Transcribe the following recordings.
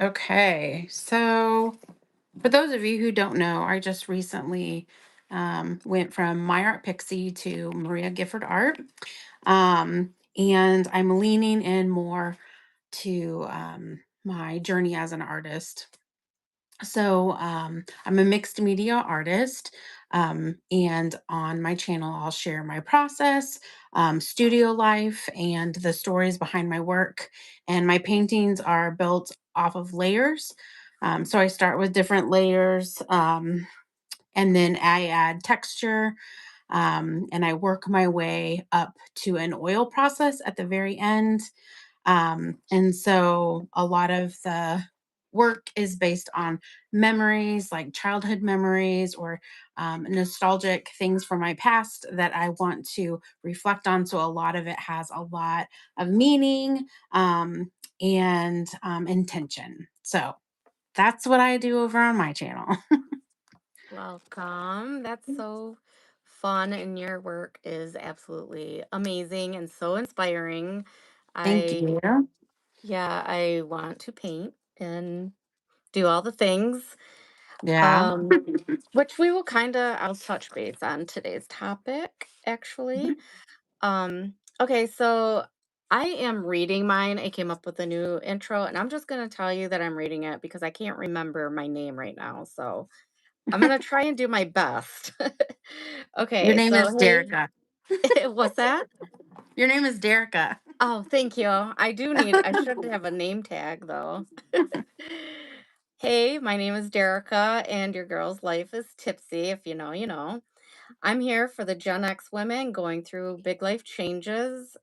Okay, so for those of you who don't know, I just recently went from My Art Pixie to Maria Gifford Art. And I'm leaning in more to my journey as an artist. So I'm a mixed media artist. And on my channel, I'll share my process, studio life, and the stories behind my work. And my paintings are built off of layers. So I start with different layers, and then I add texture, and I work my way up to an oil process at the very end. And so a lot of the work is based on memories, like childhood memories or nostalgic things from my past that I want to reflect on. So a lot of it has a lot of meaning, and intention. So that's what I do over on my channel. Welcome. That's so fun, and your work is absolutely amazing and so inspiring. Thank I, you. yeah, I want to paint and do all the things, Yeah. um, which we will I'll touch base on today's topic, actually. Okay, so I am reading mine. I came up with a new intro, and I'm just going to tell you that I'm reading it because I can't remember my name right now. So I'm gonna try and do my best. Your Okay, name so is hey, Derica. what's that? Your name is Derica. Oh, thank you. I should have a name tag though. Hey, my name is Derica, and your girl's life is tipsy. If you know, you know. I'm here for the Gen X women going through big life changes,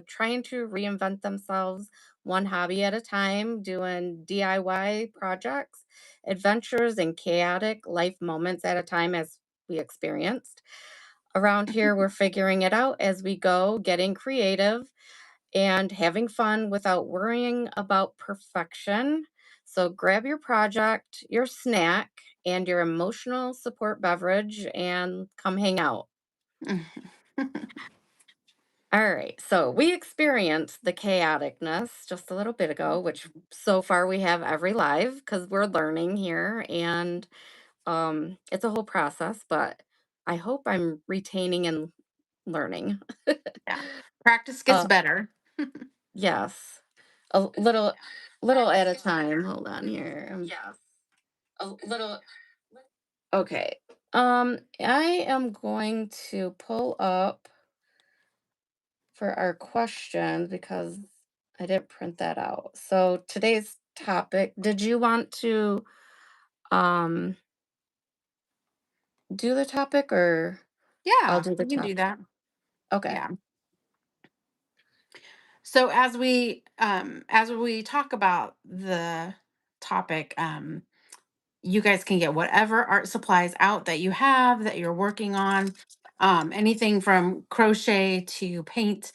trying to reinvent themselves one hobby at a time, doing DIY projects, adventures, and chaotic life moments at a time as we experienced. Around here, we're figuring it out as we go, getting creative and having fun without worrying about perfection. So grab your project, your snack, and your emotional support beverage and come hang out. All right. So we experienced the chaoticness just a little bit ago, which so far we have every live because we're learning here and it's a whole process, but I hope I'm retaining and learning. Yeah. Practice gets uh better. yes. A little at a time. Hold on here. Yes. A little Okay. I am going to pull up for our questions because I didn't print that out. So today's topic, did you want to um do the topic or I'll Yeah, do the we can do topic? that. Okay. Yeah. So as we talk about the topic, you guys can get whatever art supplies out that you have that you're working on, anything from crochet to paint,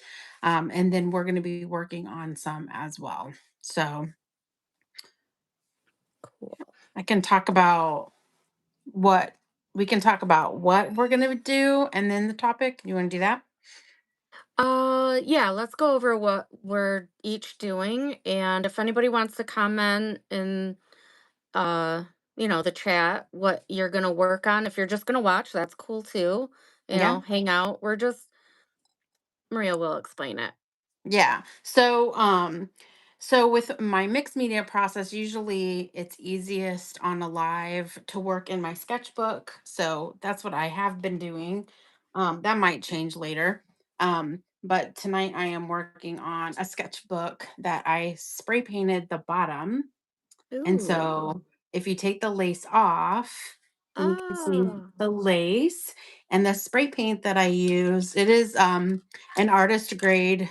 and then we're going to be working on some as well. So Cool. I can talk about what we can talk about what we're going to do, and then the topic. You want to do that? Yeah, let's go over what we're each doing and if anybody wants to comment in uh the chat what you're going to work on. If you're just going to watch, that's cool too. Yeah. Hang out. Maria will explain it. Yeah. So with my mixed media process, usually it's easiest on a live to work in my sketchbook. So that's what I have been doing. That might change later. But tonight I am working on a sketchbook that I spray painted the bottom. And Ooh. so if you take the lace off, then you can see Oh, the lace and the spray paint that I use. It is an artist grade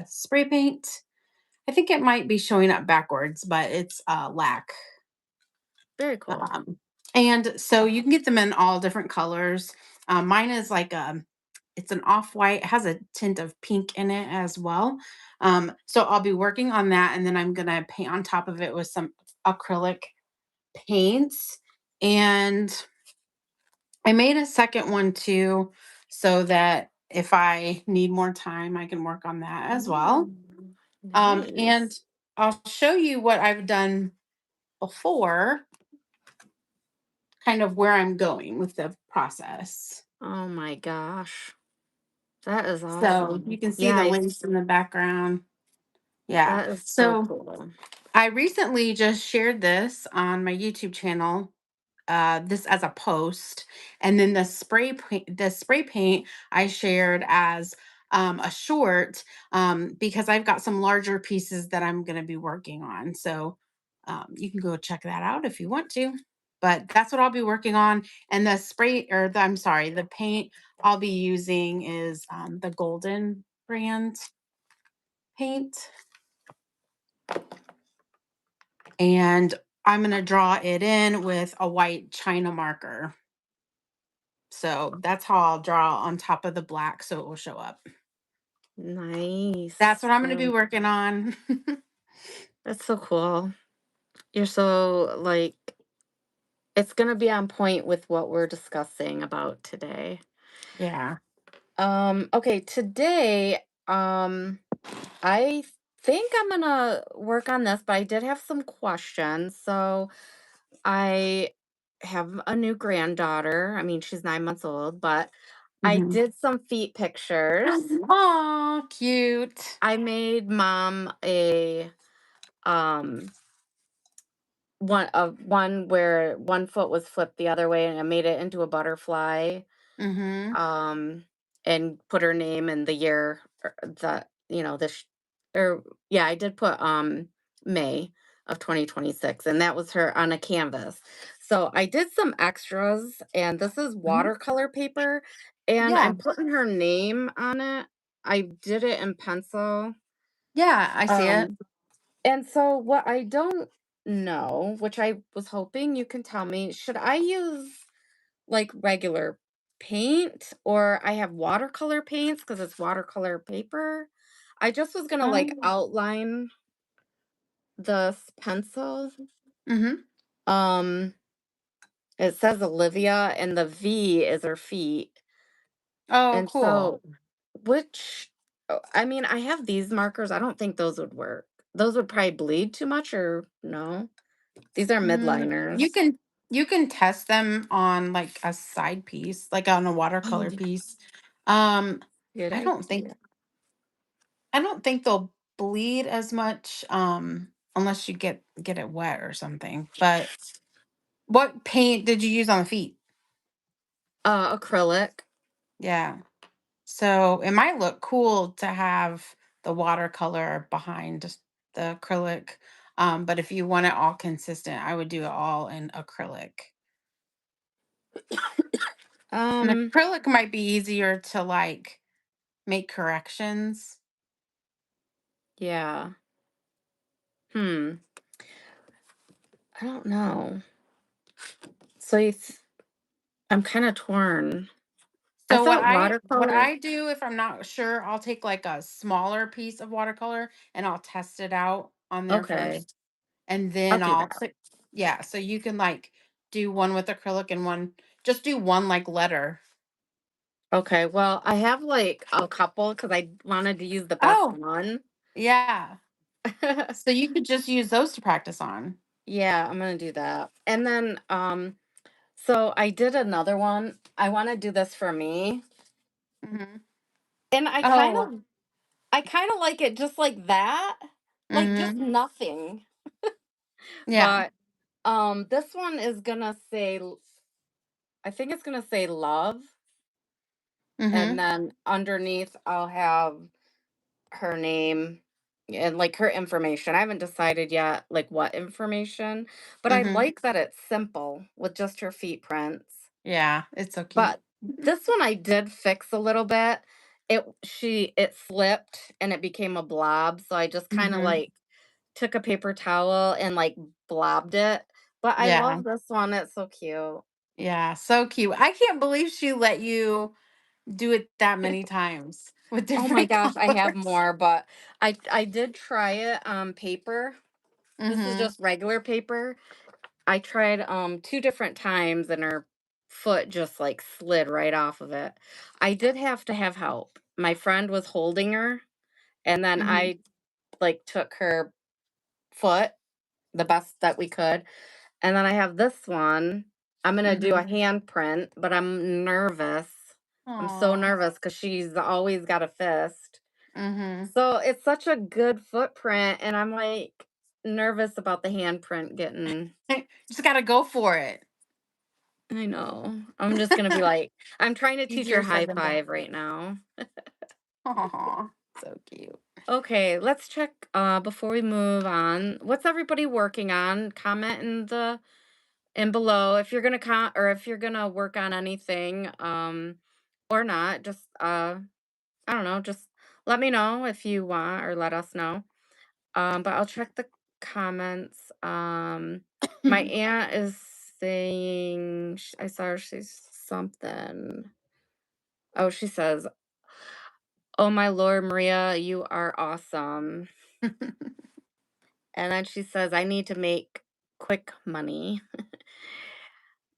spray paint. I think it might be showing up backwards, but it's lac. very cool. Um, and so you can get them in all different colors. Mine is like it's an off white, it has a tint of pink in it as well. So I'll be working on that, and then I'm gonna paint on top of it with some acrylic paints. And I made a second one too, so that if I need more time, I can work on that as well. Mm, And nice. I'll show you what I've done. before kind of where I'm going with the process. Oh my gosh. That is So you awesome. can see Yeah, the links in the background. Yeah. that is so So cool. I recently just shared this on my YouTube channel, this as a post, and then the spray paint I shared as a short, because I've got some larger pieces that I'm going to be working on. So you can go check that out if you want to. But that's what I'll be working on. And the spray, or I'm sorry, the paint I'll be using is the Golden brand paint. And I'm going to draw it in with a white China marker. So that's how I'll draw on top of the black so it will show up. That's Nice. what I'm going to be Really, working on. that's so cool. You're so like it's gonna be on point with what we're discussing about today. Yeah. Okay, today, I think I'm gonna work on this, but I did have some questions. So I have a new granddaughter. I mean, she's 9 months old, but I Hmm. did some feet pictures. Oh, cute. I made mom a um one where one foot was flipped the other way and I made it into a butterfly. Hmm. um, and put her name and the year that this or yeah, I did put May of 2026, and that was her on a canvas. So I did some extras, and this is Hmm. watercolor paper, and Yeah. I'm putting her name on it. I did it in pencil. Yeah, I see it. Um, and so what I don't know, which I was hoping you can tell me, should I use like regular paint or I have watercolor paints because it's watercolor paper. I just was gonna like Um, outline the pencil. hmm. Um, it says Olivia and the V is her feet. Oh, And cool. so which I mean, I have these markers. I don't think those would work. Those would probably bleed too much or no. These are Mm, you midliners. can you can test them on like a side piece, like on a Oh, watercolor yeah. piece. Um, Good I don't think idea. I don't think they'll bleed as much, unless you get it wet or something. But what paint did you use on the feet? Acrylic. Yeah. So it might look cool to have the watercolor behind the acrylic. But if you want it all consistent, I would do it all in acrylic. And Um, acrylic might be easier to like make corrections. yeah. Hmm. I don't know. So I'm kind of torn. I So thought what watercolor. I do if I'm not sure, I'll take like a smaller piece of watercolor and I'll test it out on there Okay, first. And I'll then do I'll that. click, yeah, so you can like do one with acrylic and one, just do one like letter. Okay, well, I have like a couple because I wanted to use the best Oh, one. yeah. So you could just use those to practice on. Yeah, I'm gonna do that. And then, so I did another one. I want to do this for me, Hmm. and Oh, I kind of like it just like that, like just hmm, nothing. yeah. But this one is gonna say, I think it's gonna say love. And Hmm. then underneath, I'll have her name and like her information. I haven't decided yet, like what information, but I Hmm. like that it's simple with just her feet prints. Yeah, it's so cute. But this one I did fix a little bit. It slipped and it became a blob. So I just kind of Hmm. like took a paper towel and like blobbed it. But I Yeah, love this one. It's so cute. yeah, so cute. I can't believe she let you do it that many times with Oh my different gosh, I have colors. more, but I did try it on paper. This is Hmm. just regular paper. I tried 2 different times and her foot just like slid right off of it. I did have to have help. My friend was holding her and then Hmm. I like took her foot the best that we could. And then I have this one. I'm gonna do a Mhm. hand print, but I'm nervous. I'm so Aw. nervous because she's always got a fist. Mhm. So it's such a good footprint, and I'm like nervous about the handprint getting. Just gotta go for it. I know. I'm just gonna be like, I'm trying to teach her Easier high said than done. five right now. Aw, so cute. Okay, let's check before we move on. What's everybody working on? Comment in the in below if you're gonna or if you're gonna work on anything, or not. Just I don't know, just let me know if you want or let us know. But I'll check the comments. My aunt is saying I saw her say something. Oh, she says, "Oh my Lord, Maria, you are awesome." And then she says, "I need to make quick money."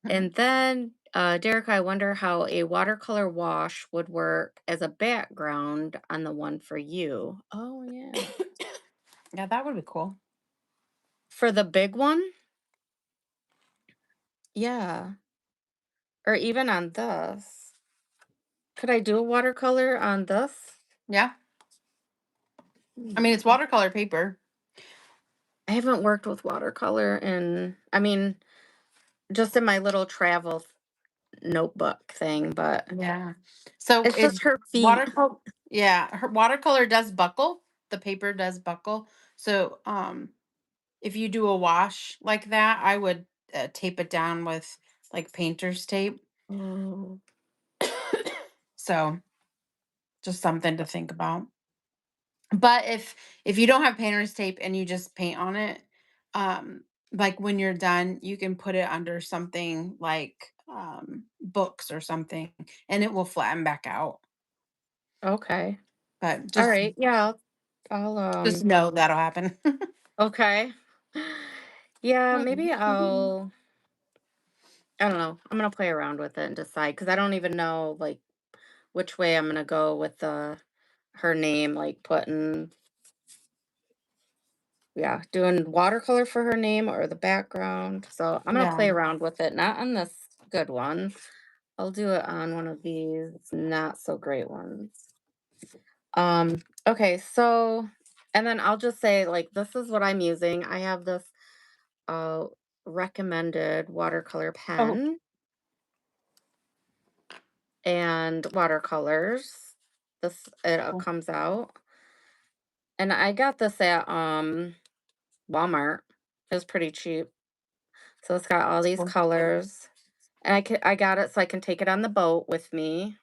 And then, Derek, I wonder how a watercolor wash would work as a background on the one for you. Oh, yeah. Yeah, that would be cool. For the big one? Yeah. Or even on this. Could I do a watercolor on this? Yeah. I mean, it's Hmm. watercolor paper. I haven't worked with watercolor in, I mean, just in my little travel notebook thing, but Yeah. So it's just it her feet. watercolor yeah, her watercolor does buckle. The paper does buckle. So, if you do a wash like that, I would tape it down with like painter's tape. Oh, So, just something to think about. But if you don't have painter's tape and you just paint on it, like when you're done, you can put it under something like books or something and it will flatten back out. okay. But All just right. Yeah. I'll just know that'll happen. okay. Yeah, maybe Mhm. I don't know. I'm gonna play around with it and decide because I don't even know like which way I'm gonna go with the her name, like putting yeah, doing watercolor for her name or the background. So I'm gonna Yeah. play around with it, not on this good one. I'll do it on one of these not so great ones. Okay, so and then I'll just say like this is what I'm using. I have this uh recommended watercolor Oh, pen and watercolors. This it cool. comes out. And I got this at Walmart. It was pretty cheap. So it's got all That's these cool. colors. And I got it so I can take it on the boat with me.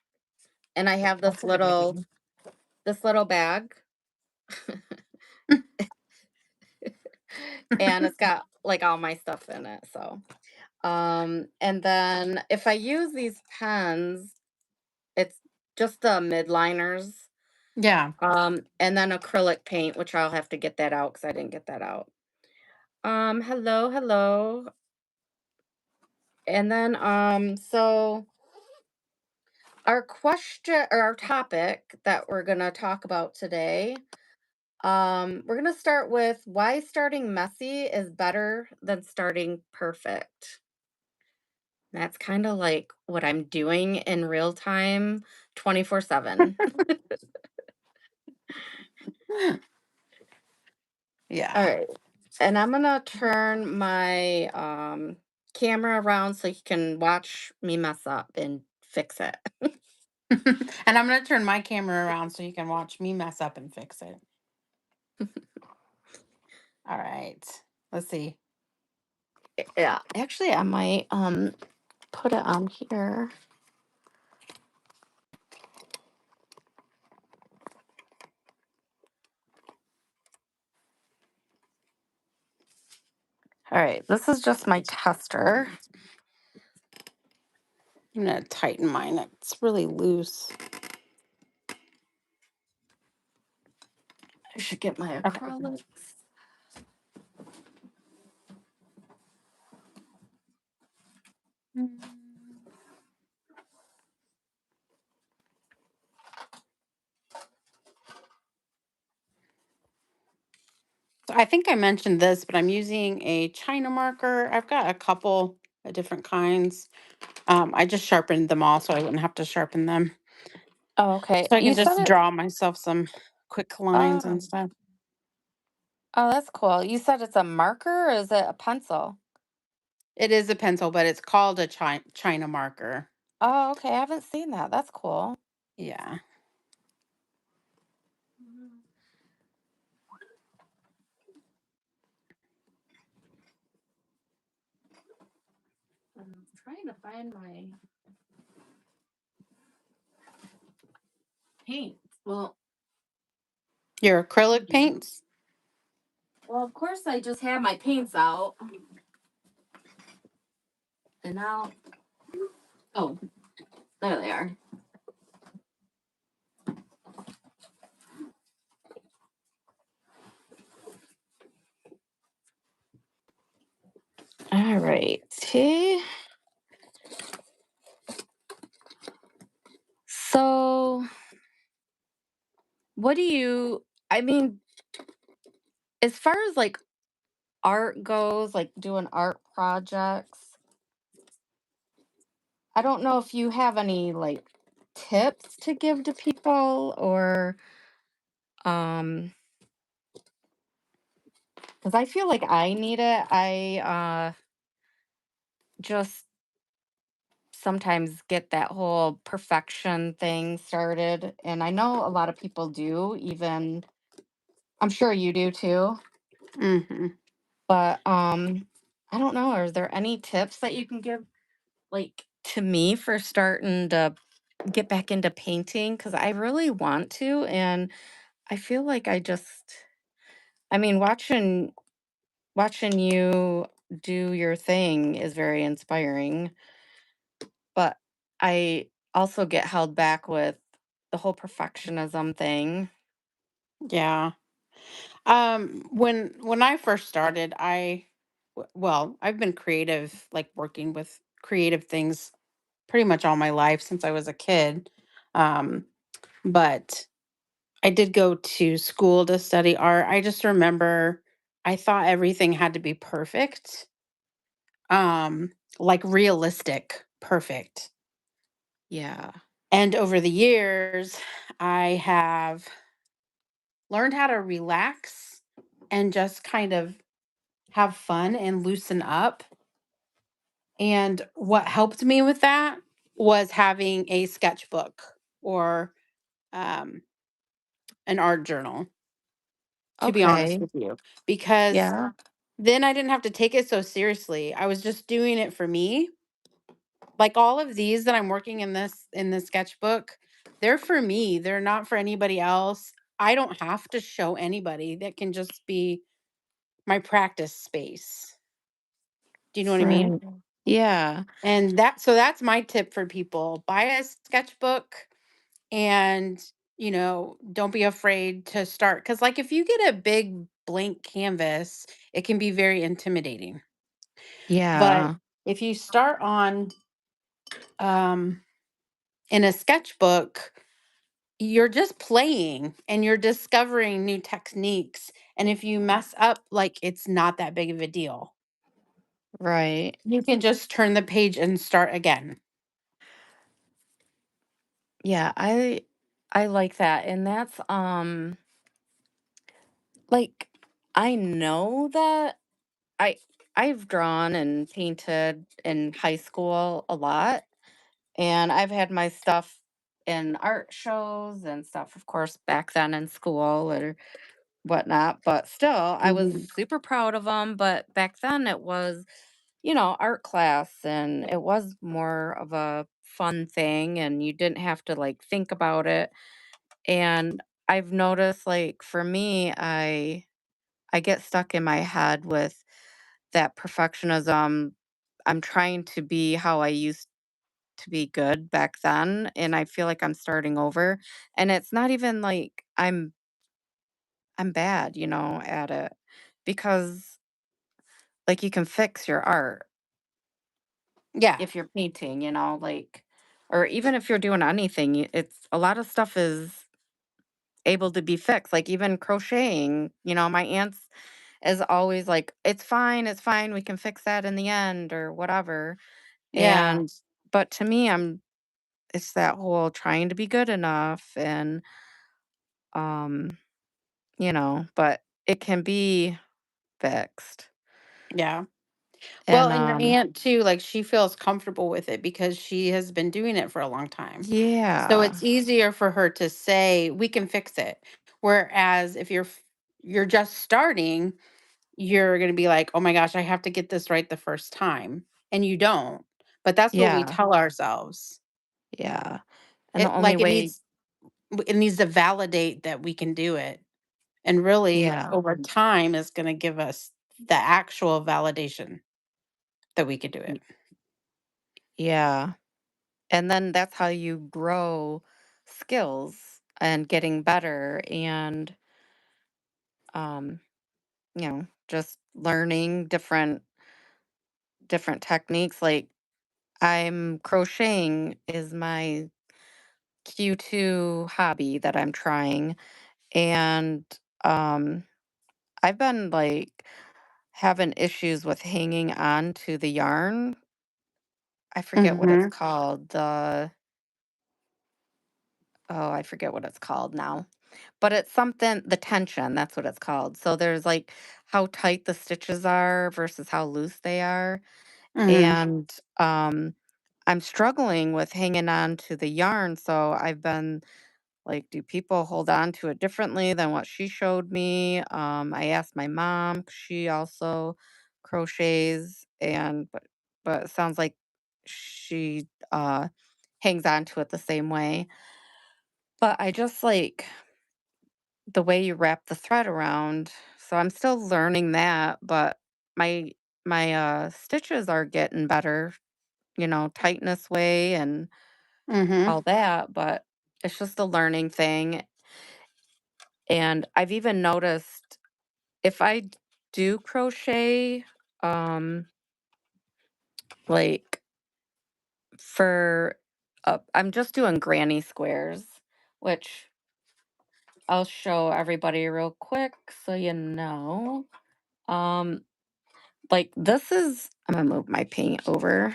And I have That's a good idea. this little bag and it's got like all my stuff in it. So and then if I use these pens, it's just the midliners. Yeah. And then acrylic paint, which I'll have to get that out because I didn't get that out. Hello, hello. And then so our question or our topic that we're gonna talk about today, we're gonna start with why starting messy is better than starting perfect. That's kind of like what I'm doing in real time 24/7. All Yeah. right. And I'm gonna turn my camera around so you can watch me mess up and fix it. And I'm gonna turn my camera around so you can watch me mess up and fix it. All right. Let's see. Yeah. Actually, I might put it on here. All right. This is just my tester. I'm gonna tighten mine. It's really loose. I should get my Okay. acrylics. Mm. So I think I mentioned this, but I'm using a China marker. I've got a couple of different kinds. I just sharpened them all so I wouldn't have to sharpen them. Oh, okay. So I can You said just it. draw myself some quick lines and Oh, stuff. oh, that's cool. You said it's a marker or is it a pencil? It is a pencil, but it's called a China marker. Oh, okay. I haven't seen that. That's cool. Yeah. Mhm. I'm trying to find my paint. Your acrylic Yeah. paints? Well, of course, I just had my paints out, and now, oh, there they are. All right. So, what do you, I mean, as far as like art goes, like doing art projects, I don't know if you have any like tips to give to people or, because I feel like I need it. I just sometimes get that whole perfection thing started, and I know a lot of people do, even I'm sure you do too. Hmm. But I don't know, are there any tips that you can give like to me for starting to get back into painting cuz I really want to, and I feel like I mean watching you do your thing is very inspiring, but I also get held back with the whole perfectionism thing. Yeah. When I first started, well, I've been creative, like working with creative things pretty much all my life since I was a kid. Um, but I did go to school to study art. I just remember I thought everything had to be perfect. Like realistic, perfect. Yeah. And over the years, I have learned how to relax and just kind of have fun and loosen up. And what helped me with that was having a sketchbook or um, an art journal, to be honest Okay. with you, because Yeah. then I didn't have to take it so seriously. I was just doing it for me. Like all of these that I'm working in this sketchbook, they're for me. They're not for anybody else. I don't have to show anybody. That can just be my practice space. Do you know what I mean? Right. Yeah. And that's my tip for people. Buy a sketchbook and, don't be afraid to start cuz like if you get a big blank canvas, it can be very intimidating. But Yeah. if you start on um in a sketchbook, you're just playing and you're discovering new techniques, and if you mess up, like it's not that big of a deal. Right. You can just turn the page and start again. Yeah, I like that. And that's like I know that I I've drawn and painted in high school a lot, and I've had my stuff in art shows and stuff, of course, back then in school or whatnot. But still, I was Mhm. super proud of them. But back then, it was, art class, and it was more of a fun thing, and you didn't have to like think about it. And I've noticed, like for me, I get stuck in my head with that perfectionism. I'm trying to be how I used to be good back then, and I feel like I'm starting over. And it's not even like I'm bad, at it, because like you can fix your art Yeah. if you're painting, like, or even if you're doing anything, it's a lot of stuff is able to be fixed. Like even crocheting, my aunts is always like, it's fine, we can fix that in the end or whatever. Yeah. And but to me, it's that whole trying to be good enough and um, but it can be fixed. Yeah. Well, And and your aunt too, like, she feels comfortable with it because she has been doing it for a long time. So yeah. it's easier for her to say, "We can fix it." Whereas if you're just starting, you're gonna be like, "Oh my gosh, I have to get this right the first time." And you don't. But that's what we Yeah. tell ourselves. Yeah. And the It only like way it needs to validate that we can do it. And really yeah. over time is gonna give us the actual validation that we could do it. y- Yeah. And then that's how you grow skills and getting better and um, just learning different techniques. Like I'm crocheting is my Q2 hobby that I'm trying. And um I've been like having issues with hanging on to the yarn. I forget what it's Mhm. called. I forget what it's called now. But it's something the tension, that's what it's called. So there's like how tight the stitches are versus how loose they are. Mhm. And I'm struggling with hanging on to the yarn, so I've been like, do people hold on to it differently than what she showed me? I asked my mom, 'cause she also crochets, and but it sounds like she hangs on to it the same way. But I just like the way you wrap the thread around. So I'm still learning that, but my my stitches are getting better, tightness way and Mhm. all that, but it's just a learning thing. And I've even noticed if I do crochet, um, like for I'm just doing granny squares, which I'll show everybody real quick so you know. Um, like this is I'm gonna move my paint over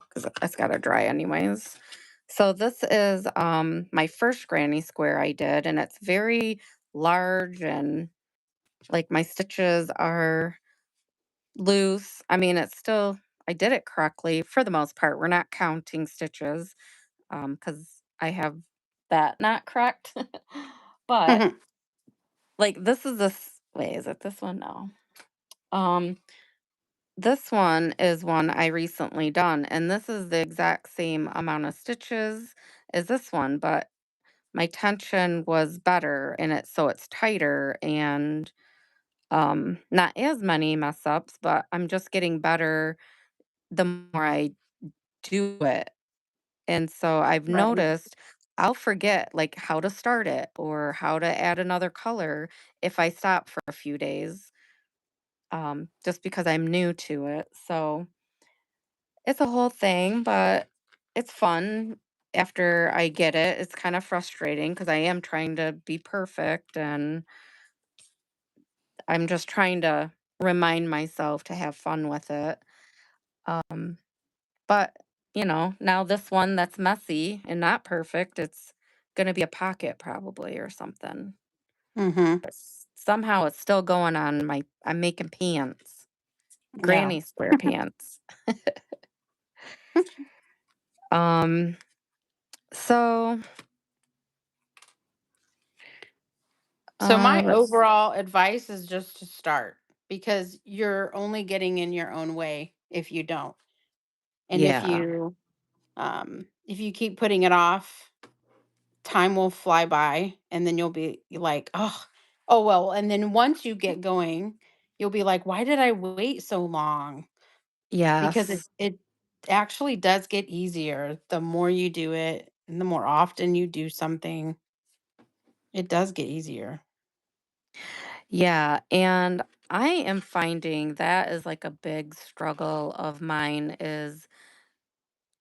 because it's gotta dry anyways. So this is my first granny square I did, and it's very large and like my stitches are loose. I mean, it's still I did it correctly for the most part. We're not counting stitches because I have that not correct. But Mhm. like this is this wait, is it this one? No. Um this one is one I recently done, and this is the exact same amount of stitches as this one, but my tension was better and it's tighter and not as many mess ups, but I'm just getting better the more I do it. And so I've Right. noticed I'll forget like how to start it or how to add another color if I stop for a few days, just because I'm new to it. So it's a whole thing, but it's fun after I get it. It's kind of frustrating because I am trying to be perfect and I'm just trying to remind myself to have fun with it. Um, But, now this one that's messy and not perfect, it's gonna be a pocket probably or something. Mhm. But somehow it's still going on I'm making pants, Yeah. granny square pants. Um, so, So my let's overall advice is just to start because you're only getting in your own way if you don't. And yeah, if you keep putting it off, time will fly by and then you'll be like, "Oh well." And then once you get going, you'll be like, "Why did I wait so long?" Because yes. it actually does get easier the more you do it and the more often you do something, it does get easier. Yeah, and I am finding that is like a big struggle of mine is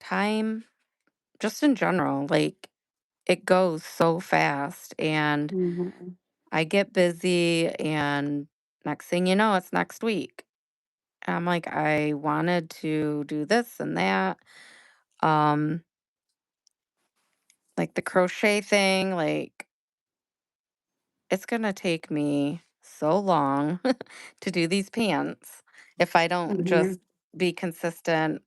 time just in general. Like it goes so fast and Mhm. I get busy and Next thing you know, it's next week. And I'm like, I wanted to do this and that. Um, like the crochet thing, like it's gonna take me so long to do these pants if I don't Mhm. just be consistent,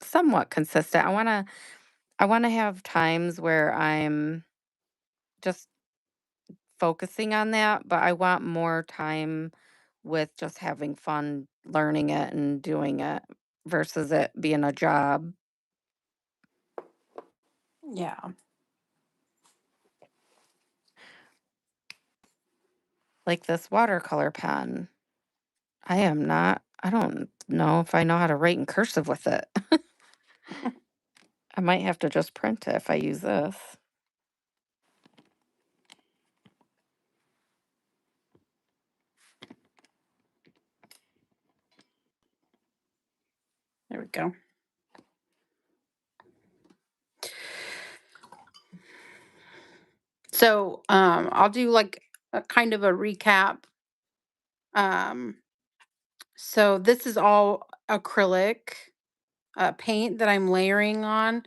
somewhat consistent. I wanna have times where I'm just focusing on that, but I want more time with just having fun learning it and doing it versus it being a job. Yeah. Like this watercolor pen. I don't know if I know how to write in cursive with it. I might have to just print it if I use this. There we go. So, I'll do like a kind of a recap. Um, so this is all acrylic paint that I'm layering on.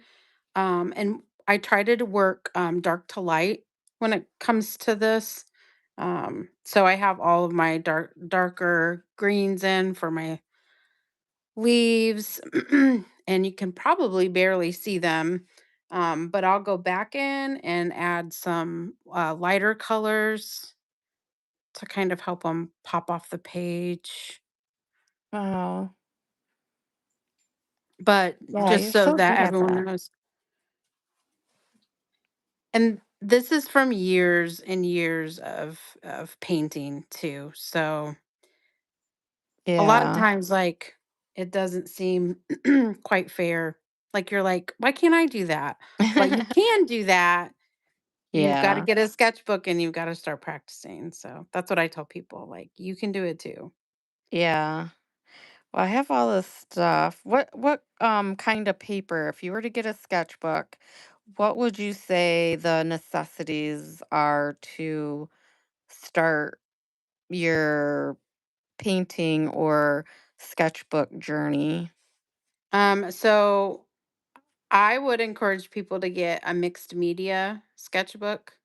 And I try to work dark to light when it comes to this. So I have all of my darker greens in for my leaves, and you can probably barely see them. But I'll go back in and add some lighter colors to kind of help them pop off the page. Oh, But yeah, just you're so so that good at everyone that. knows. And this is from years and years of painting too. So a lot of Yeah. times, like, it doesn't seem quite fair. Like, you're like, "Why can't I do that?" But you can do that. You've gotta Yeah. get a sketchbook and you've gotta start practicing. So that's what I tell people, like, you can do it too. Yeah. Well, I have all this stuff. What kind of paper, if you were to get a sketchbook, what would you say the necessities are to start your painting or sketchbook journey? So I would encourage people to get a mixed media sketchbook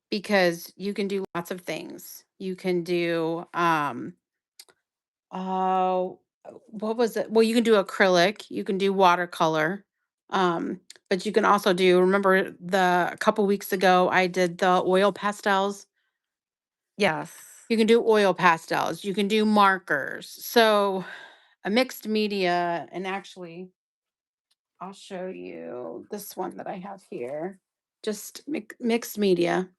because you can do lots of things. You can do oh, what was it? Well, you can do acrylic, you can do watercolor. Um, but you can also do, remember the a couple weeks ago I did the oil pastels. Yes. You can do oil pastels, you can do markers. So a mixed media, and actually I'll show you this one that I have here. Just mixed media.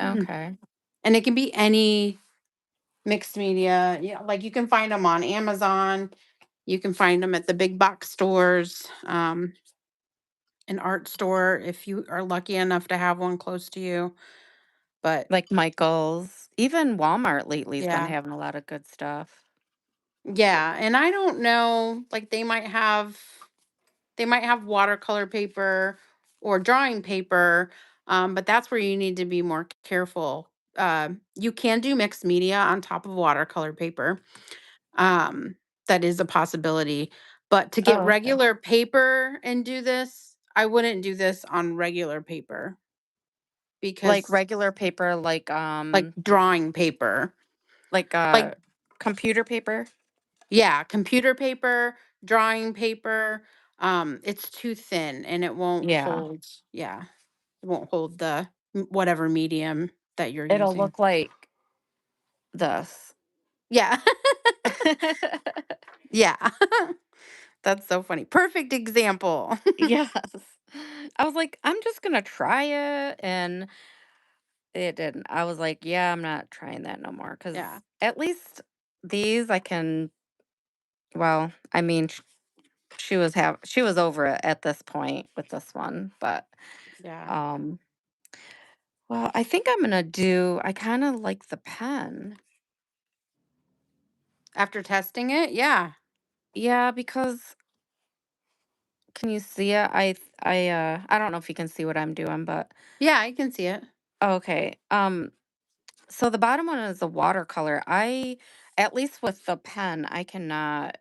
Okay. And it can be any mixed media. Yeah, like you can find them on Amazon. You can find them at the big box stores, an art store if you are lucky enough to have one close to you. But Like Michael's. Even Walmart lately's been yeah, having a lot of good stuff. yeah. And I don't know, like they might have watercolor paper or drawing paper, but that's where you need to be more careful. You can do mixed media on top of watercolor paper. Um, that is a possibility. But to get Oh, okay. regular paper and do this, I wouldn't do this on regular paper Like because regular paper, like drawing paper. like Like computer paper? yeah, computer paper, drawing paper, it's too thin and it won't Yeah. hold, yeah, it won't hold the whatever medium that you're It'll using. look like this. Yeah. Yeah. That's so funny. Perfect example. Yes. I was like, I'm just gonna try it, and it didn't. I was like, yeah, I'm not trying that no more because Yeah. at least these I can. Well, I mean, she was over it at this point with this one, but Yeah. um, well, I think I'm gonna do. I kind of like the pen, After testing it, yeah. yeah, because can you see it? I don't know if you can see what I'm doing, but Yeah, I can see it. okay. So the bottom one is the watercolor. At least with the pen, I cannot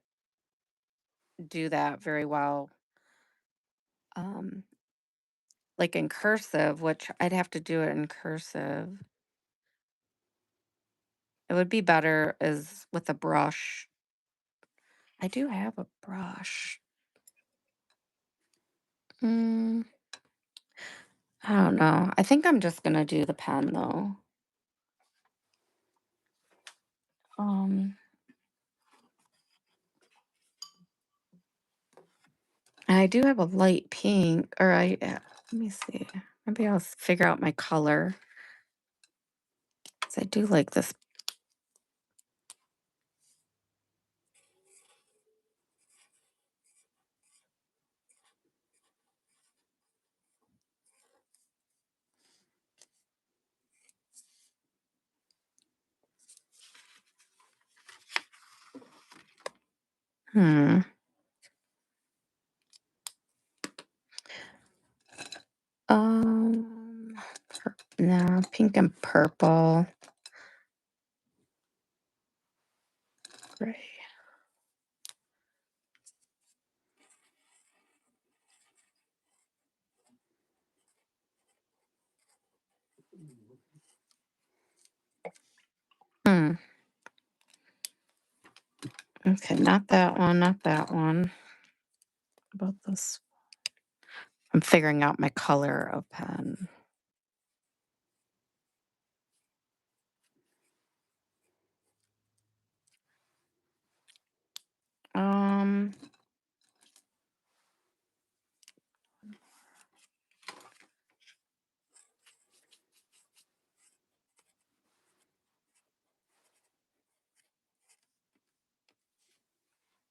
do that very well. Um, like in cursive, which I'd have to do it in cursive. It would be better is with a brush. I do have a brush. Mm, I don't know. I think I'm just gonna do the pen though. Um, and I do have a light pink, or let me see. Maybe I'll figure out my color. 'Cause I do like this. Hmm. Um, no, pink and purple. Gray. Hmm. Okay, not that one, not that one. About this. I'm figuring out my color of pen. Um,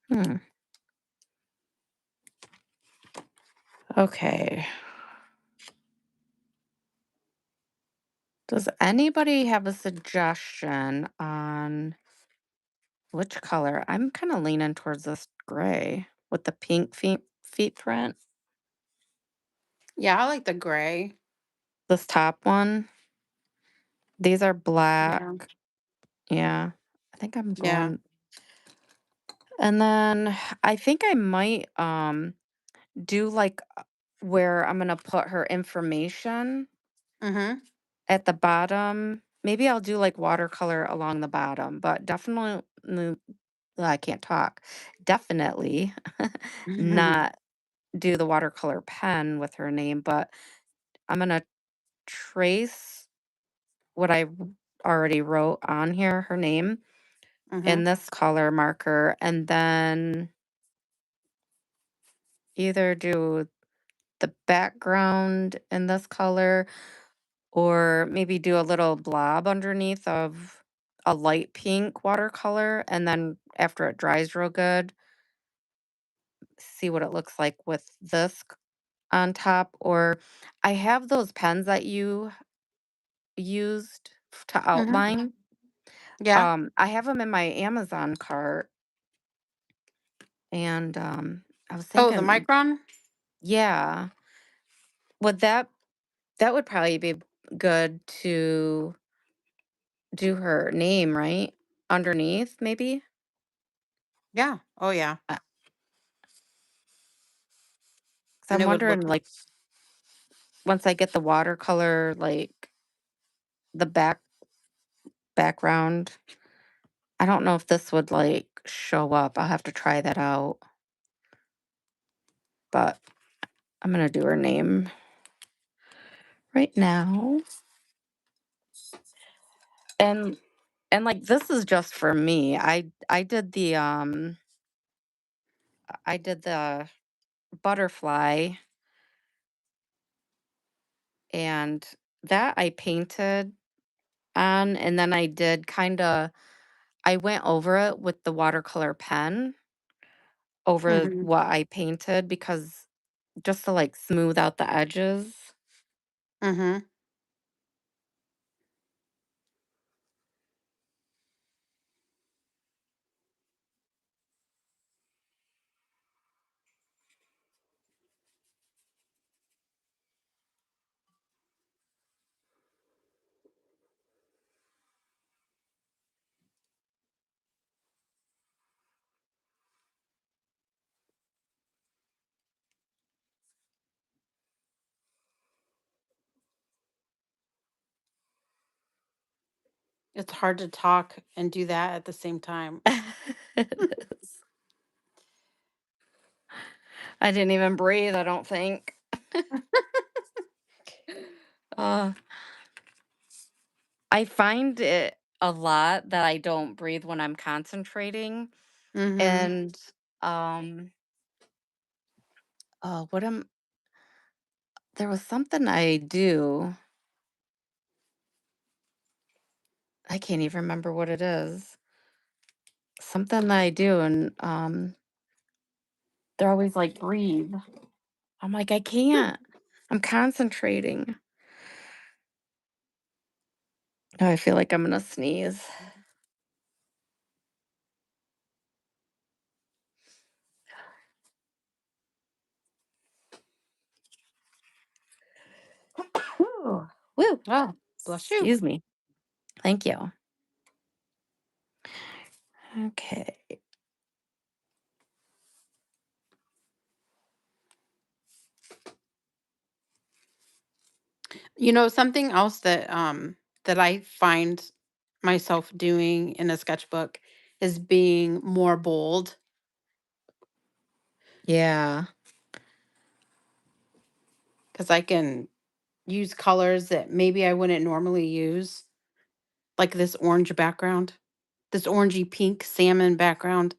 hmm. Okay. Does anybody have a suggestion on which color? I'm kind of leaning towards this gray with the pink feet print. Yeah, I like the gray. This top one. These are black. Yeah. Yeah. I think I'm Yeah. going. And then I think I might do like where I'm gonna put her information Mhm. at the bottom. Maybe I'll do like watercolor along the bottom, but definitely I can't talk. Definitely not do the watercolor pen with her name, but I'm gonna trace what already wrote on here, her name, in Mhm. this color marker, and then either do the background in this color or maybe do a little blob underneath of a light pink watercolor, and then after it dries real good, see what it looks like with this on top. Or I have those pens that you used to Mhm. outline. Yeah. I have them in my Amazon cart, and I was Oh, the thinking, micron? yeah, would that would probably be good to do her name, right? Underneath, maybe? Yeah. Oh, yeah. 'Cause And I'm it would wondering, look like, once I get the watercolor, like, the background, I don't know if this would, like, show up. I'll have to try that out, but I'm gonna do her name right now. And like, this is just for me. I did the butterfly, and that I painted on, and then I did kinda I went over it with the watercolor pen over Mhm. what I painted because just to, like, smooth out the edges. Mhm. It's hard to talk and do that at the same time. It is. I didn't even breathe, I don't think. Uh, I find it a lot that I don't breathe when I'm concentrating, Mhm. and, um, what am there was something I do, I can't even remember what it is. Something that I do, and, they're always like, "Breathe." I'm like, "I can't. I'm concentrating." Now I feel like I'm gonna sneeze. Woo. Woo. Oh, bless you. Excuse me. Thank you. Okay. Something else that I find myself doing in a sketchbook is being more bold Yeah. because I can use colors that maybe I wouldn't normally use, like this orange background, this orangey pink salmon background.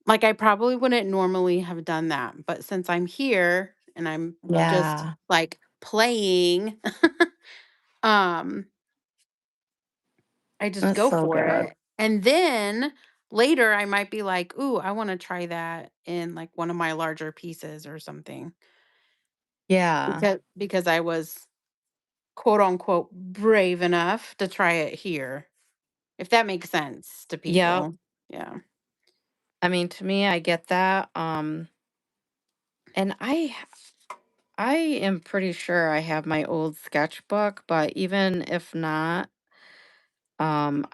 Like I probably wouldn't normally have done that, but since I'm here and I'm just Yeah. like playing, um, I just That's go so for good. it. And then later I might be like, "Ooh, I want to try that in like one of my larger pieces or something." Yeah. Because I was quote unquote brave enough to try it here. If that makes sense to Yep. people. Yeah. I mean, to me, I get that. And I am pretty sure I have my old sketchbook, but even if not,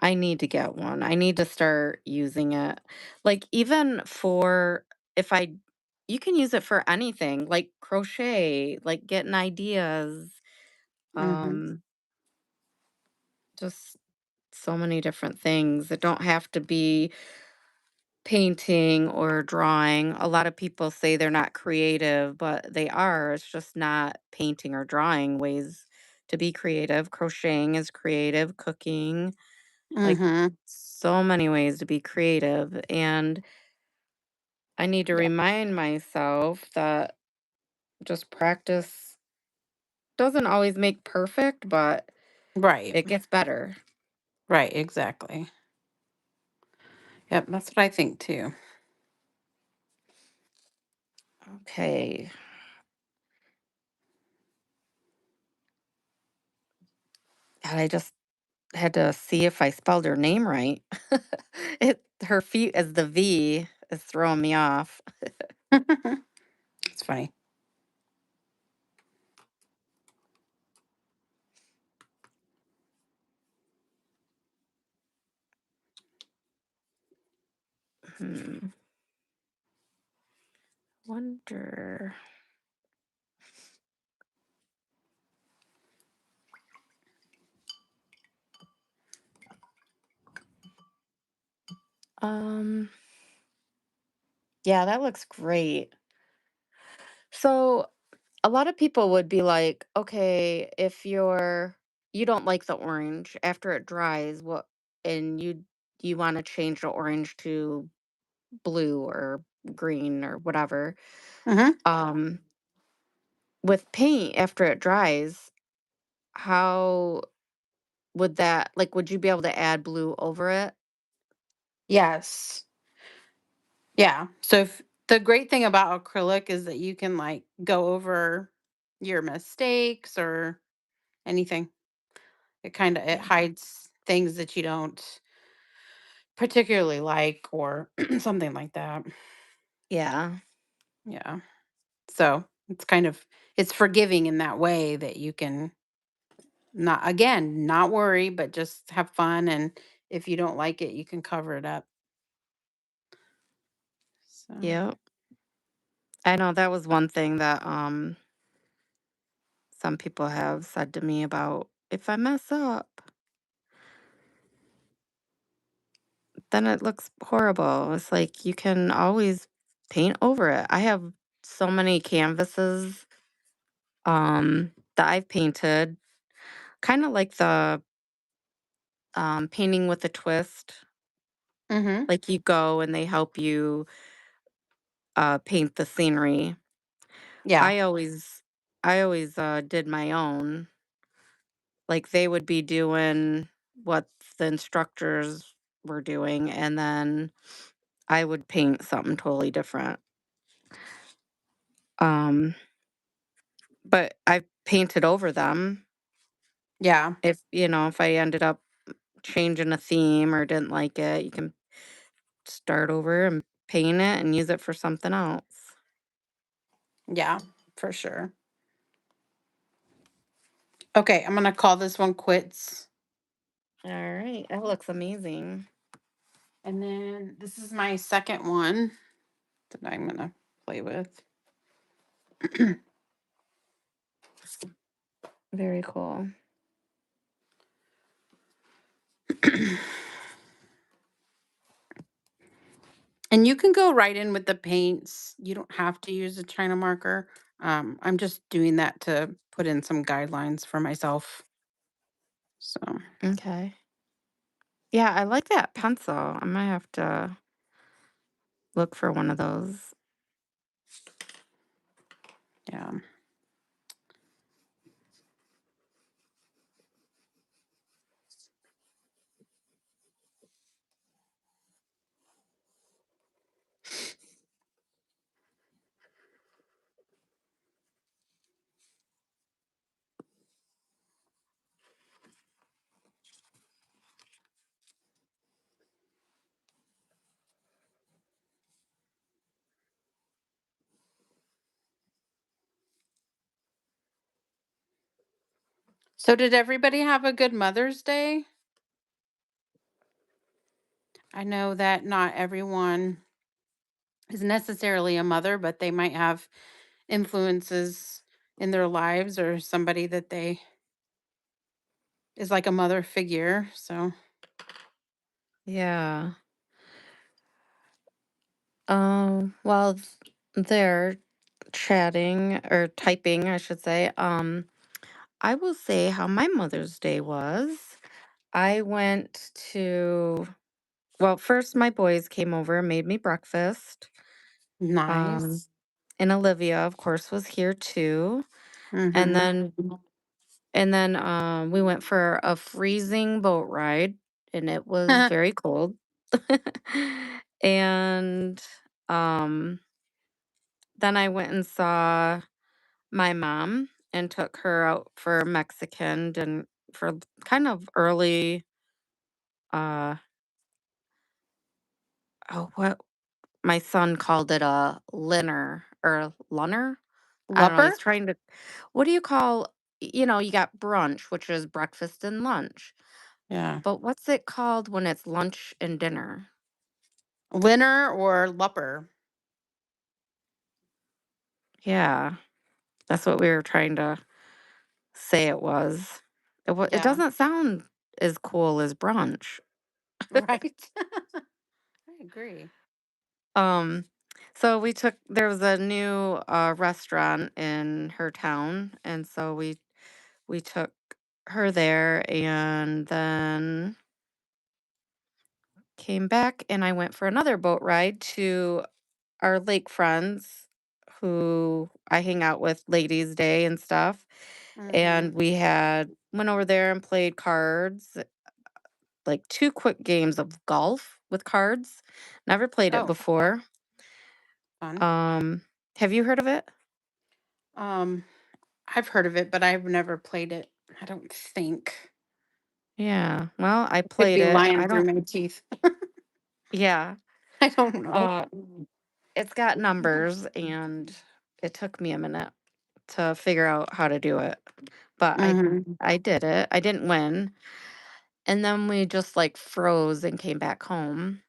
I need to get one. I need to start using it. Like even for if I you can use it for anything, like crochet, like getting ideas, Mhm. um, just so many different things. It don't have to be painting or drawing. A lot of people say they're not creative, but they are. It's just not painting or drawing ways to be creative. Crocheting is creative, cooking, like Mhm. so many ways to be creative. And I need to Yeah. remind myself that just practice doesn't always make perfect, but Right. it gets better. Right, exactly. Yep, that's what I think too. Okay. And I just had to see if I spelled her name right. Her feet as the V is throwing me off. It's funny. Hmm. Wonder. Um. Yeah, that looks great. So a lot of people would be like, okay, if you don't like the orange after it dries, what and you want to change the orange to blue or green or whatever. Mhm. Um, with paint after it dries, how would that like would you be able to add blue over it? Yes. Yeah. So if the great thing about acrylic is that you can like go over your mistakes or anything. It Yeah. hides things that you don't particularly like or something like that. Yeah. Yeah. So it's forgiving in that way that you can not again, not worry, but just have fun and if you don't like it, you can cover it up. So, Yep. I know that was one thing that some people have said to me about if I mess up. then it looks horrible. It's like you can always paint over it. I have so many canvases that I've painted, kind of like the painting with a twist. Mhm. Like you go and they help you paint the scenery. Yeah. I always I always did my own. Like they would be doing what the instructors were doing and then I would paint something totally different. Um but I painted over them Yeah. if, if I ended up changing a theme or didn't like it, you can start over and paint it and use it for something else. Yeah, for sure. Okay, I'm gonna call this one quits. All right, that looks amazing. And then this is my second one that I'm gonna play with. Very cool. And you can go right in with the paints. You don't have to use a China marker. I'm just doing that to put in some guidelines for myself. So, Okay. Yeah, I like that pencil. I might have to look for one of those. yeah. So, did everybody have a good Mother's Day? I know that not everyone is necessarily a mother, but they might have influences in their lives or somebody that they is like a mother figure. So, Yeah. While they're chatting or typing, I should say, I will say how my Mother's Day was. I went to, well, first my boys came over and made me breakfast. Um, nice. and Olivia, of course, was here too. And Mhm. then we went for a freezing boat ride and it was very cold. And um then I went and saw my mom and took her out for Mexican and for kind of early uh what my son called it a linner or a lunner. I don't know. He's Lupper? trying to, what do you call, you got brunch, which is breakfast and lunch. Yeah. But what's it called when it's lunch and dinner? Linner or lupper? Yeah, that's what we were trying to say it was. It Yeah. doesn't sound as cool as brunch. Right. I agree. Um, so there was a new restaurant in her town, and so we took her there, and then came back, and I went for another boat ride to our lake friends who I hang out with ladies' day and stuff. And Mhm. we had went over there and played cards, like 2 quick games of golf with cards. Never played it Oh, before. fun. Um, have you heard of it? Um, I've heard of it, but I've never played it. I don't think. Yeah. Well, I I could played be it. lying I through don't my teeth. Yeah. I don't know. Uh it's got numbers and it took me a minute to figure out how to do it. But Mhm. I did it. I didn't win. And then we just like froze and came back home.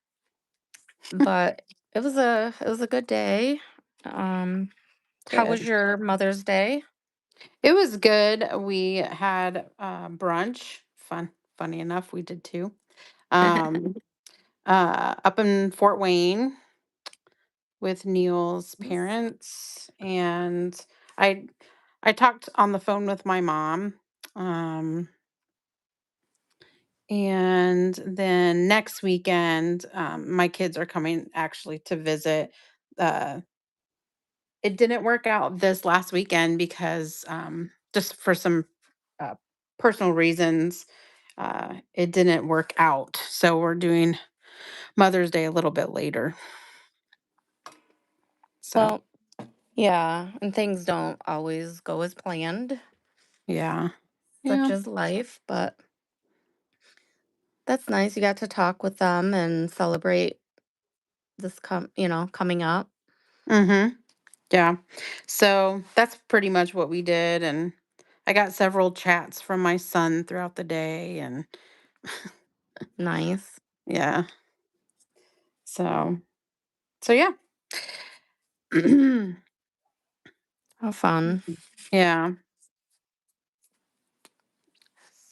But it was a good day. Um, how was Good. your Mother's Day? It was good. We had brunch. Funny enough, we did too. Um, up in Fort Wayne with Neil's Nice. parents, and I I talked on the phone with my mom. Um, and then next weekend, my kids are coming actually to visit. Uh, it didn't work out this last weekend because just for some uh, personal reasons, it didn't work out. So we're doing Mother's Day a little bit later. So Well, yeah, and things don't always go as planned, yeah, such yeah. as life, but that's nice. You got to talk with them and celebrate coming up. Mm-hmm. Yeah. So that's pretty much what we did. And I got several chats from my son throughout the day. And Nice. yeah. So, so yeah. How fun. Yeah.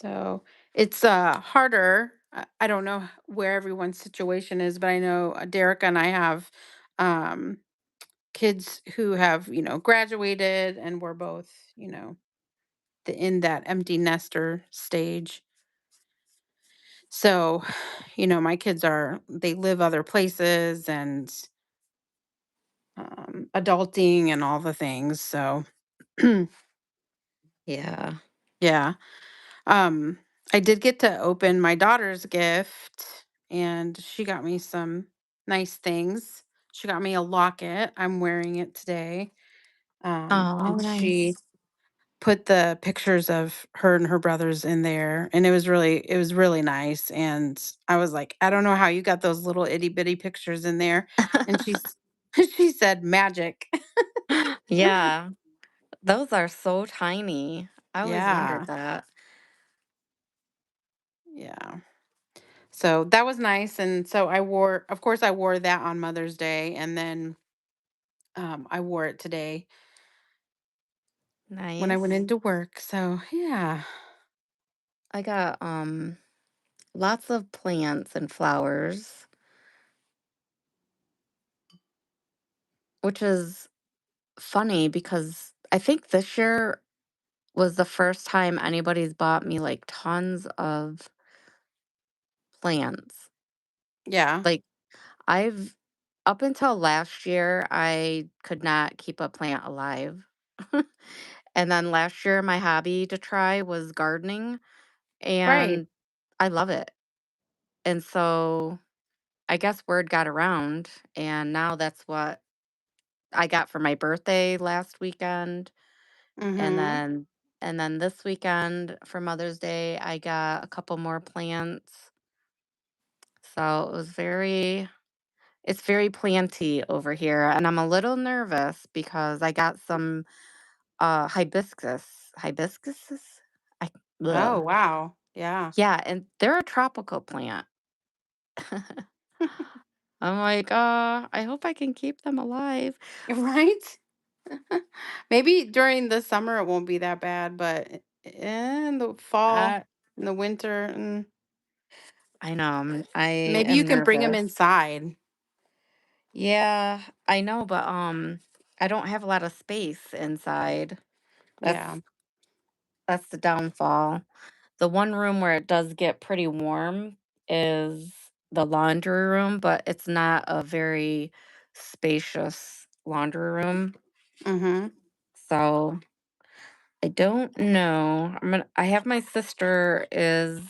So it's harder. I don't know where everyone's situation is, but I know Derek and I have um kids who have, graduated, and we're both, in that empty nester stage. So, my kids they live other places and adulting and all the things. So, Yeah. yeah. Um, I did get to open my daughter's gift, and she got me some nice things. She got me a locket. I'm wearing it today. Oh, And she nice. put the pictures of her and her brothers in there, and it was really nice. And I was like, I don't know how you got those little itty bitty pictures in there. And she said magic. Yeah, those are so tiny. I always wondered Yeah, that. yeah. So that was nice. And so of course I wore that on Mother's Day, and then I wore it today when I went Nice. into work. So yeah. I got lots of plants and flowers, which is funny because I think this year was the first time anybody's bought me like tons of plants. Yeah. Like I've up until last year, I could not keep a plant alive. And then last year, my hobby to try was gardening, Right. and I love it. And so I guess word got around, and now that's what I got for my birthday last weekend. And Mhm. then and then this weekend for Mother's Day, I got a couple more plants. So it's very planty over here, and I'm a little nervous because I got some hibiscuses. I Oh, ugh. wow. Yeah. Yeah, and they're a tropical plant. I'm like, I hope I can keep them alive. Right? Maybe during the summer it won't be that bad, but in the fall, I in the winter, I know. I maybe you am can bring them nervous. inside. Yeah, I know, but I don't have a lot of space inside. Yeah. That's that's the downfall. The one room where it does get pretty warm is the laundry room, but it's not a very spacious laundry room. Mhm. So I don't know. I have my sister is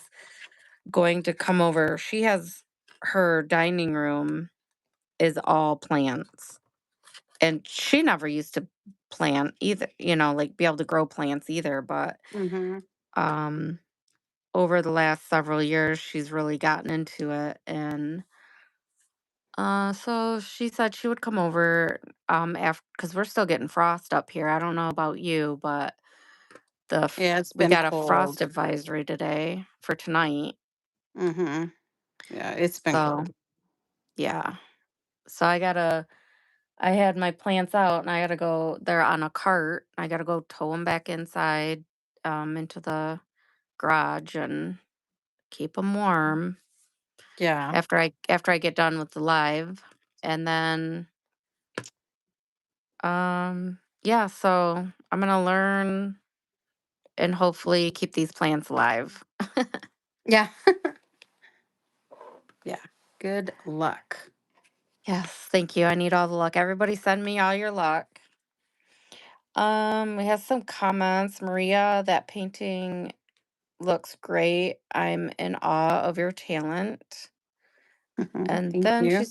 going to come over. She has her dining room is all plants. And she never used to plant either, like be able to grow plants either, but Mhm. um over the last several years she's really gotten into it. And so she said she would come over after, because we're still getting frost up here. I don't know about you, but Yeah, it's we been got a frost cold. advisory today for tonight. Mhm. Yeah, it's been So cold. yeah, so I had my plants out and I gotta go, they're on a cart, I gotta go tow them back inside, into the garage and keep them warm. Yeah. after I get done with the live. And then yeah, so I'm going to learn and hopefully keep these plants alive. Yeah. Yeah. Good luck. Yes, thank you. I need all the luck. Everybody send me all your luck. We have some comments. Maria, that painting looks great. I'm in awe of your talent. And Thank then you.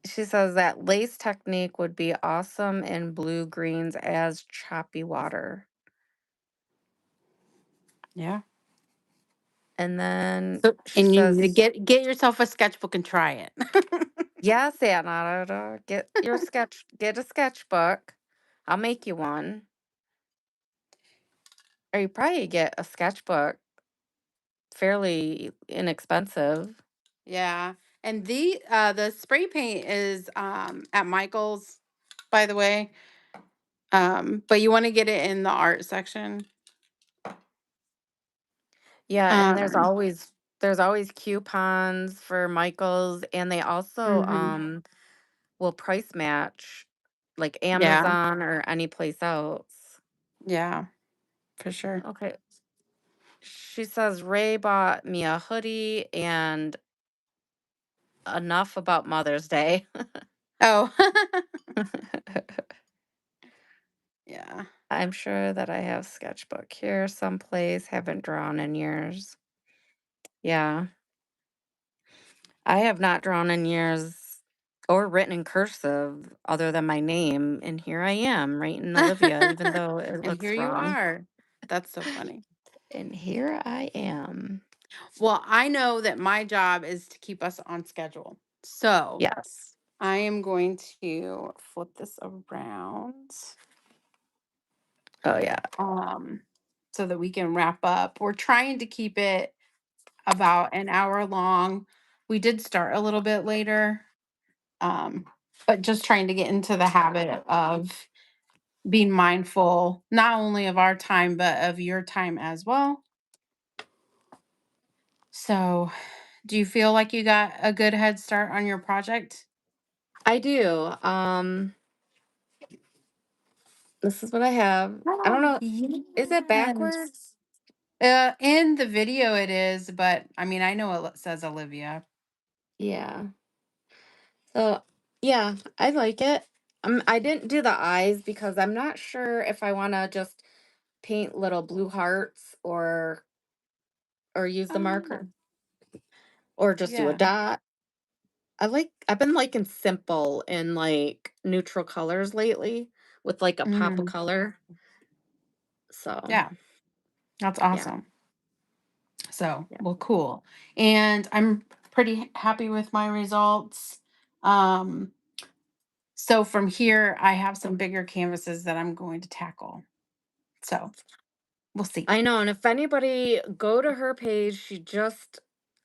she says that lace technique would be awesome in blue greens as choppy water. Yeah. And then So, she and you need to says, get yourself a sketchbook and try it. "Yes, Anna, get a sketchbook. I'll make you one. Or you probably get a sketchbook fairly inexpensive." Yeah. And the spray paint is at Michael's, by the way. But you want to get it in the art section. Yeah, and there's Um, always there's always coupons for Michaels, and they also mhm. will price match like Yeah. Amazon or any place else. Yeah, for sure. Okay. She says Ray bought me a hoodie and enough about Mother's Day. Oh. Yeah. I'm sure that I have sketchbook here someplace. Haven't drawn in years. Yeah, I have not drawn in years or written in cursive other than my name. And here I am writing Olivia, even though it And here looks you wrong. are. That's so funny. And here I am. Well, I know that my job is to keep us on schedule. So Yes. I am going to flip this around Oh, yeah. um, so that we can wrap up. We're trying to keep it about an hour long. We did start a little bit later, um, but just trying to get into the habit of being mindful not only of our time, but of your time as well. So, do you feel like you got a good head start on your project? I do. This is what I have. I don't Oh, know. Is it backwards? yes. In the video it is, but I mean, I know it says Olivia. Yeah. So, yeah, I like it. I didn't do the eyes because I'm not sure if I want to just paint little blue hearts or use the Oh, yeah. marker or just do a Yeah. dot. I've been liking simple and like neutral colors lately with like a pop of Mhm. color. So, Yeah, that's yeah. awesome. So, Yeah. well, cool. And I'm pretty happy with my results. Um, so from here, I have some bigger canvases that I'm going to tackle. So we'll see. I know, and if anybody go to her page, she just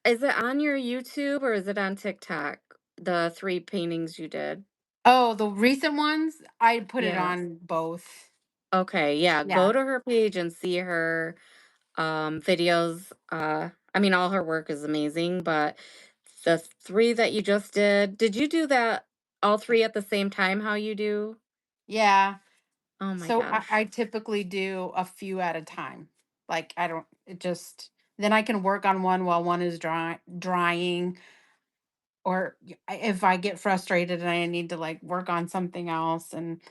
is it on your YouTube or is it on TikTok? The 3 paintings you did? Oh, the recent ones, I put it Yes. on both. Okay, yeah, Yeah. go to her page and see her videos. I mean all her work is amazing, but the 3 that you just did you do that all 3 at the same time how you do? Yeah. Oh my So I gosh. typically do a few at a time. Like I don't it just then I can work on one while one is drying, or if I get frustrated and I need to like work on something else. And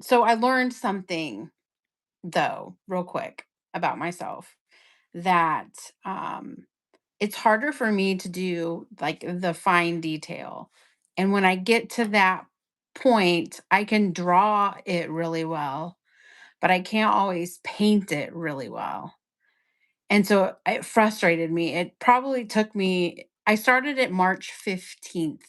so I learned something though real quick about myself, that it's harder for me to do like the fine detail. And when I get to that point, I can draw it really well, but I can't always paint it really well. And so it frustrated me. It probably took me, I started it March 15th.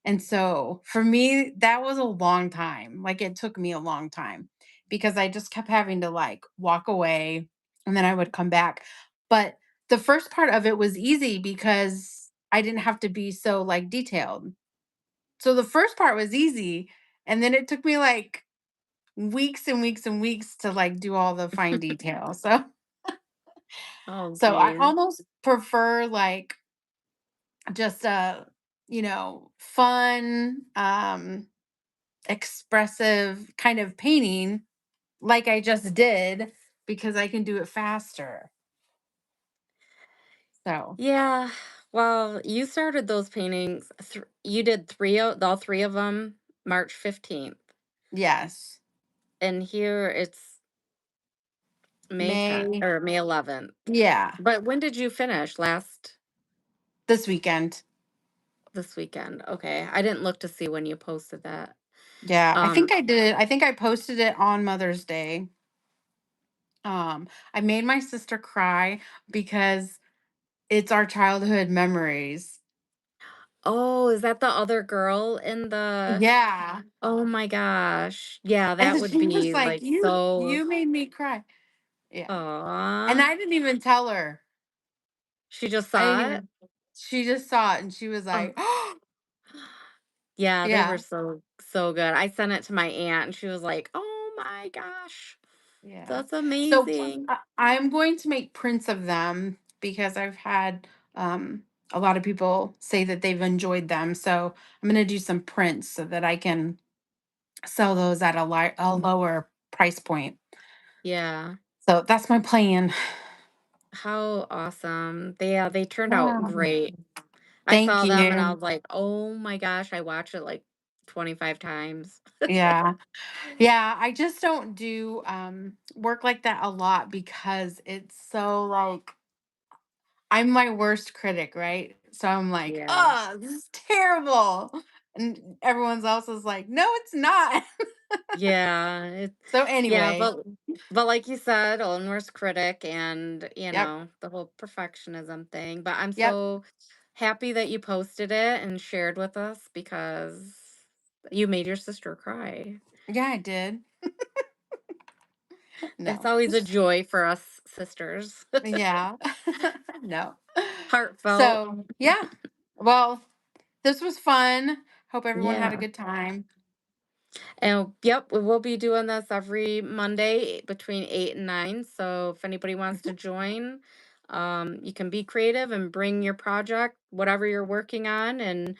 And so for me, that was a long time. Like it took me a long time because I just kept having to like walk away and then I would come back. But the first part of it was easy because I didn't have to be so like detailed. So the first part was easy. And then it took me like weeks and weeks and weeks to like do all the fine detail. So Oh I geez. almost prefer like just fun, expressive kind of painting like I just did because I can do it faster. So, Yeah. Well, you started those paintings. You did all three of them March 15th. yes. And here it's May 10th May. or May 11th. Yeah, But when did you finish? this weekend. This weekend. Okay. I didn't look to see when you posted that. Yeah, I Um, think I did. I think I posted it on Mother's Day. I made my sister cry because it's our childhood memories. oh, is that the other girl in the Yeah. Oh my gosh. Yeah, that And would she was be like, like you so made me cry. Yeah. And Aw. I didn't even tell her. She just I didn't saw it? even She just saw it and she was Oh. like, Yeah, they were yeah. so good. I sent it to my aunt and she was like, "Oh my gosh, Yeah. that's So amazing." I'm going to make prints of them because I've had a lot of people say that they've enjoyed them. So I'm going to do some prints so that I can sell those at a lower price point. Yeah. So that's my plan. How awesome. They turned out Yeah. great. I Thank saw them and I you. was like, "Oh my gosh." I watched it like 25 times. Yeah. Yeah. I just don't do work like that a lot because it's so like I'm my worst critic, right? So I'm like, Yeah. oh, this is terrible. And everyone else is like, no, it's not. Yeah, So yeah, anyway, but like you said, own worst critic and, yep. the whole perfectionism thing. But I'm Yep. so happy that you posted it and shared with us because you made your sister cry. Yeah, I did. It's No. always a joy for us sisters. Yeah. No. Heartfelt. So, yeah. Well, this was fun. Hope everyone had a Yeah. good time. And yep, we will be doing this every Monday between 8 and 9. So if anybody wants to Mhm. join, you can be creative and bring your project, whatever you're working on, and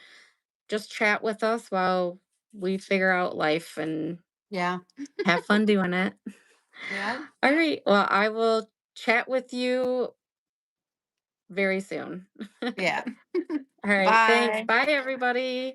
just chat with us while we figure out life and Yeah. have fun doing it. Yeah. All right. Well, I will chat with you very soon. All Yeah. right. Thanks. Bye. Bye, everybody.